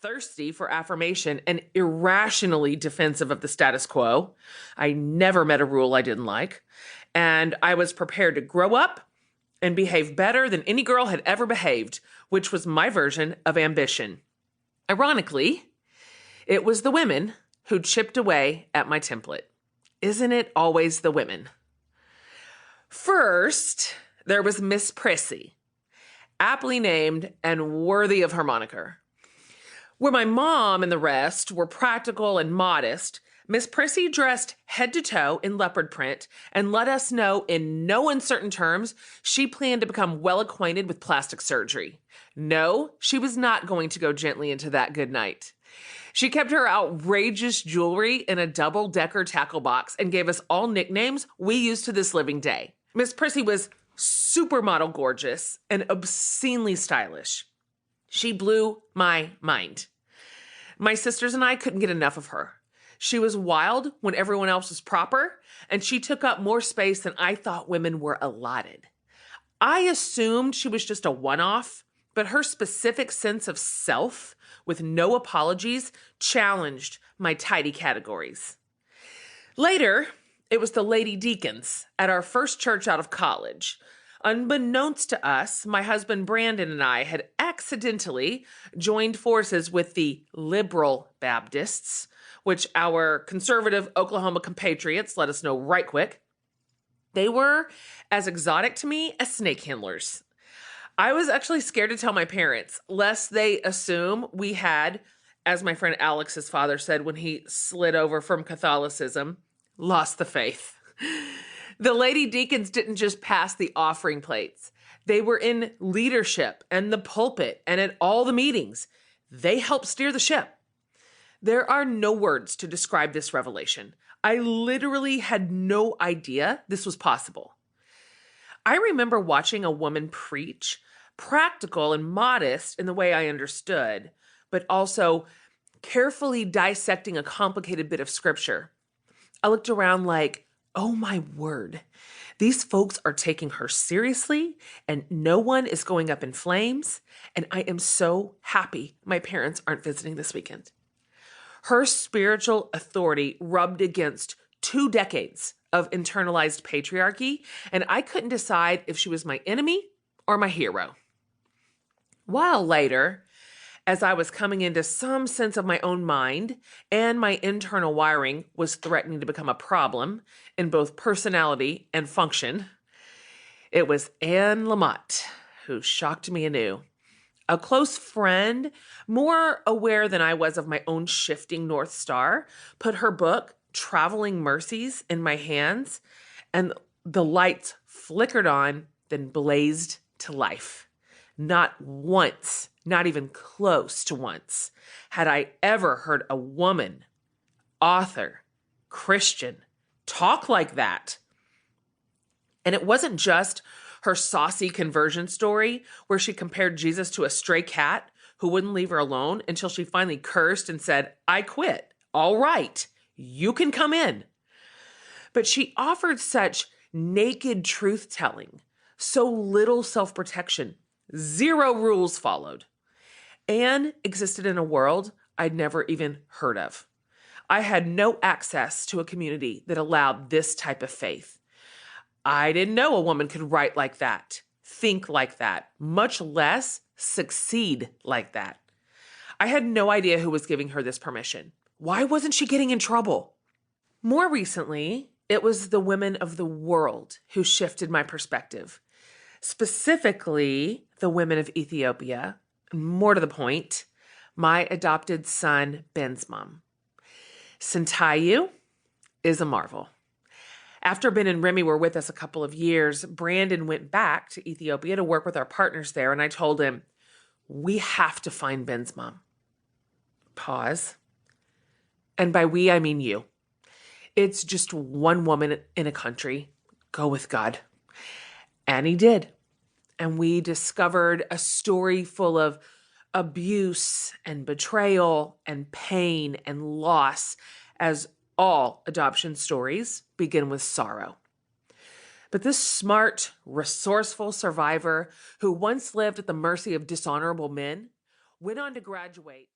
thirsty for affirmation and irrationally defensive of the status quo. I never met a rule I didn't like. And I was prepared to grow up and behave better than any girl had ever behaved, which was my version of ambition. Ironically, it was the women who chipped away at my template. Isn't it always the women? First, there was Miss Prissy, aptly named and worthy of her moniker. Where my mom and the rest were practical and modest, Miss Prissy dressed head to toe in leopard print and let us know in no uncertain terms she planned to become well acquainted with plastic surgery. No, she was not going to go gently into that good night. She kept her outrageous jewelry in a double-decker tackle box and gave us all nicknames we use to this living day. Miss Prissy was supermodel gorgeous and obscenely stylish. She blew my mind. My sisters and I couldn't get enough of her. She was wild when everyone else was proper, and she took up more space than I thought women were allotted. I assumed she was just a one-off, but her specific sense of self, with no apologies, challenged my tidy categories. Later, it was the lady deacons at our first church out of college. Unbeknownst to us, my husband Brandon and I had accidentally joined forces with the liberal Baptists, which our conservative Oklahoma compatriots let us know right quick. They were as exotic to me as snake handlers. I was actually scared to tell my parents, lest they assume we had, as my friend Alex's father said when he slid over from Catholicism, lost the faith. The lady deacons didn't just pass the offering plates. They were in leadership and the pulpit and at all the meetings. They helped steer the ship. There are no words to describe this revelation. I literally had no idea this was possible. I remember watching a woman preach, practical and modest in the way I understood, but also carefully dissecting a complicated bit of scripture. I looked around like, oh my word, these folks are taking her seriously and no one is going up in flames. And I am so happy my parents aren't visiting this weekend. Her spiritual authority rubbed against 2 decades of internalized patriarchy, and I couldn't decide if she was my enemy or my hero. While later, as I was coming into some sense of my own mind and my internal wiring was threatening to become a problem in both personality and function, it was Anne Lamott who shocked me anew. A close friend, more aware than I was of my own shifting North Star, put her book, Traveling Mercies, in my hands, and the lights flickered on, then blazed to life. Not once, not even close to once, had I ever heard a woman, author, Christian, talk like that. And it wasn't just her saucy conversion story where she compared Jesus to a stray cat who wouldn't leave her alone until she finally cursed and said, I quit. All right, you can come in. But she offered such naked truth-telling, so little self-protection, 0 rules followed. Anne existed in a world I'd never even heard of. I had no access to a community that allowed this type of faith. I didn't know a woman could write like that, think like that, much less succeed like that. I had no idea who was giving her this permission. Why wasn't she getting in trouble? More recently, it was the women of the world who shifted my perspective. Specifically, the women of Ethiopia, more to the point, my adopted son, Ben's mom. Sintayu is a marvel. After Ben and Remy were with us a couple of years, Brandon went back to Ethiopia to work with our partners there, and I told him, we have to find Ben's mom. Pause. And by we, I mean you. It's just one woman in a country. Go with God. And he did. And we discovered a story full of abuse and betrayal and pain and loss, as all adoption stories begin with sorrow. But this smart, resourceful survivor who once lived at the mercy of dishonorable men went on to graduate